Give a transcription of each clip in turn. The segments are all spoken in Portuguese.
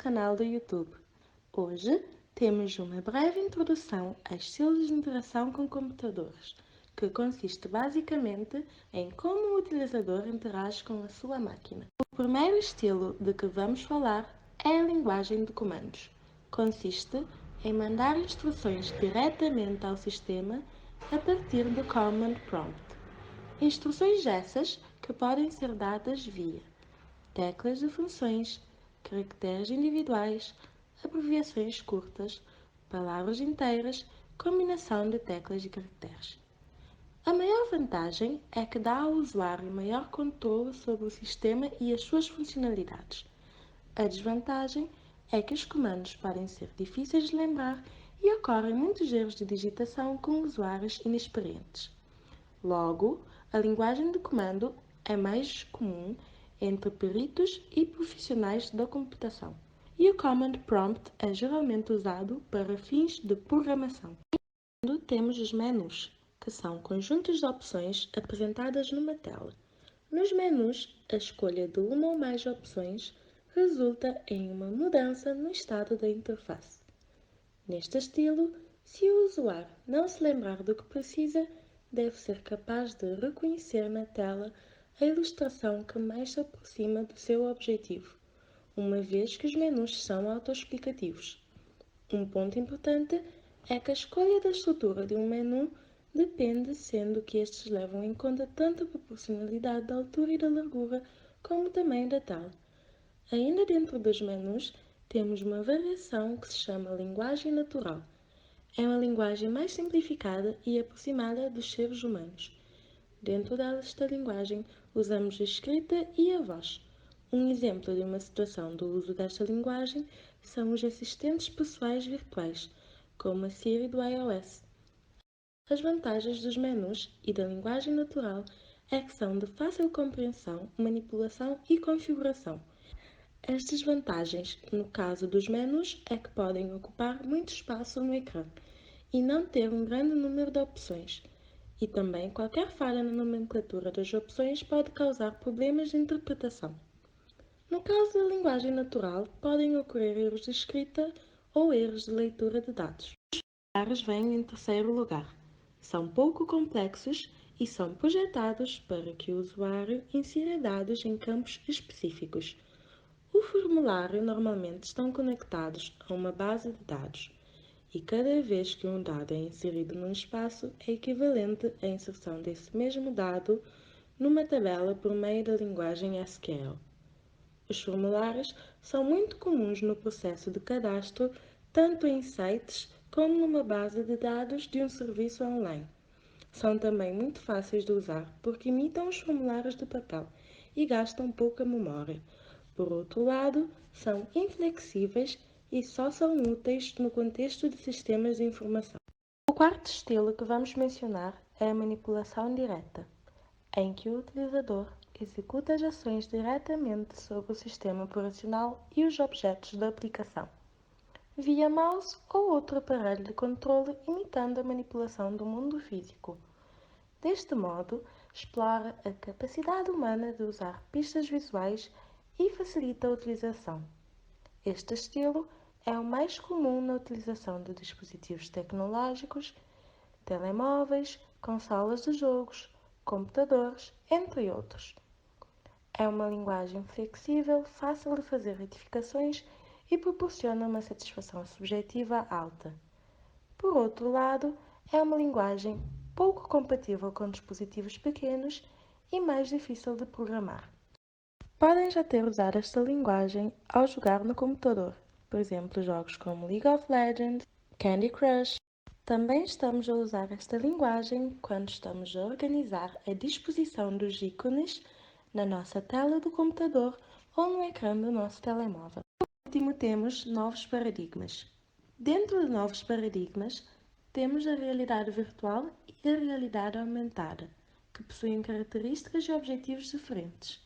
canal do YouTube. Hoje temos uma breve introdução a estilos de interação com computadores, que consiste basicamente em como o utilizador interage com a sua máquina. O primeiro estilo de que vamos falar é a linguagem de comandos. Consiste em mandar instruções diretamente ao sistema a partir do Command Prompt. Instruções essas que podem ser dadas via teclas de funções, caracteres individuais, abreviações curtas, palavras inteiras, combinação de teclas e caracteres. A maior vantagem é que dá ao usuário maior controle sobre o sistema e as suas funcionalidades. A desvantagem é que os comandos podem ser difíceis de lembrar e ocorrem muitos erros de digitação com usuários inexperientes. Logo, a linguagem de comando é mais comum entre peritos e profissionais da computação, e o Command Prompt é geralmente usado para fins de programação. Temos os menus, que são conjuntos de opções apresentadas numa tela. Nos menus, a escolha de uma ou mais opções resulta em uma mudança no estado da interface. Neste estilo, se o usuário não se lembrar do que precisa, deve ser capaz de reconhecer na tela a ilustração que mais se aproxima do seu objetivo, uma vez que os menus são autoexplicativos. Um ponto importante é que a escolha da estrutura de um menu depende, sendo que estes levam em conta tanto a proporcionalidade da altura e da largura, como também da tela. Ainda dentro dos menus, temos uma variação que se chama linguagem natural. É uma linguagem mais simplificada e aproximada dos seres humanos. Dentro desta linguagem, usamos a escrita e a voz. Um exemplo de uma situação do uso desta linguagem são os assistentes pessoais virtuais, como a Siri do iOS. As vantagens dos menus e da linguagem natural é que são de fácil compreensão, manipulação e configuração. As desvantagens, no caso dos menus, é que podem ocupar muito espaço no ecrã e não ter um grande número de opções. E também qualquer falha na nomenclatura das opções pode causar problemas de interpretação. No caso da linguagem natural, podem ocorrer erros de escrita ou erros de leitura de dados. Os formulários vêm em terceiro lugar. São pouco complexos e são projetados para que o usuário insira dados em campos específicos. O formulário normalmente estão conectados a uma base de dados, e cada vez que um dado é inserido num espaço é equivalente à inserção desse mesmo dado numa tabela por meio da linguagem SQL. Os formulários são muito comuns no processo de cadastro, tanto em sites como numa base de dados de um serviço online. São também muito fáceis de usar porque imitam os formulários de papel e gastam pouca memória. Por outro lado, são inflexíveis e só são úteis no contexto de sistemas de informação. O quarto estilo que vamos mencionar é a manipulação direta, em que o utilizador executa as ações diretamente sobre o sistema operacional e os objetos da aplicação, via mouse ou outro aparelho de controle, imitando a manipulação do mundo físico. Deste modo, explora a capacidade humana de usar pistas visuais e facilita a utilização. Este estilo é o mais comum na utilização de dispositivos tecnológicos, telemóveis, consolas de jogos, computadores, entre outros. É uma linguagem flexível, fácil de fazer retificações e proporciona uma satisfação subjetiva alta. Por outro lado, é uma linguagem pouco compatível com dispositivos pequenos e mais difícil de programar. Podem já ter usado esta linguagem ao jogar no computador, por exemplo, jogos como League of Legends, Candy Crush. Também estamos a usar esta linguagem quando estamos a organizar a disposição dos ícones na nossa tela do computador ou no ecrã do nosso telemóvel. Por último, temos novos paradigmas. Dentro de novos paradigmas, temos a realidade virtual e a realidade aumentada, que possuem características e objetivos diferentes.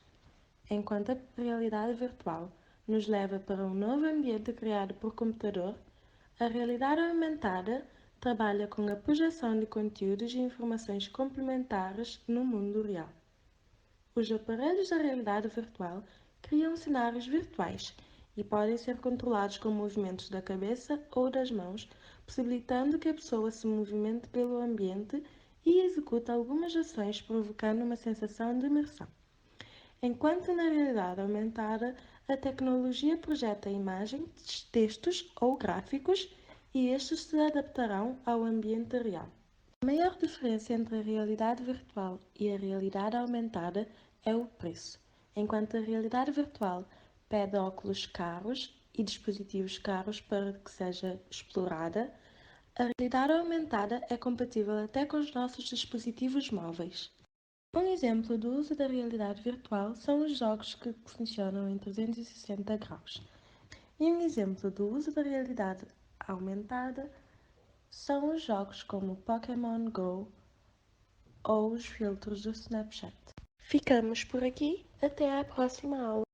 Enquanto a realidade virtual nos leva para um novo ambiente criado por computador, a realidade aumentada trabalha com a projeção de conteúdos e informações complementares no mundo real. Os aparelhos da realidade virtual criam cenários virtuais e podem ser controlados com movimentos da cabeça ou das mãos, possibilitando que a pessoa se movimente pelo ambiente e execute algumas ações, provocando uma sensação de imersão. Enquanto na realidade aumentada, a tecnologia projeta imagens, textos ou gráficos e estes se adaptarão ao ambiente real. A maior diferença entre a realidade virtual e a realidade aumentada é o preço. Enquanto a realidade virtual pede óculos caros e dispositivos caros para que seja explorada, a realidade aumentada é compatível até com os nossos dispositivos móveis. Um exemplo do uso da realidade virtual são os jogos que funcionam em 360 graus. E um exemplo do uso da realidade aumentada são os jogos como Pokémon Go ou os filtros do Snapchat. Ficamos por aqui, até à próxima aula.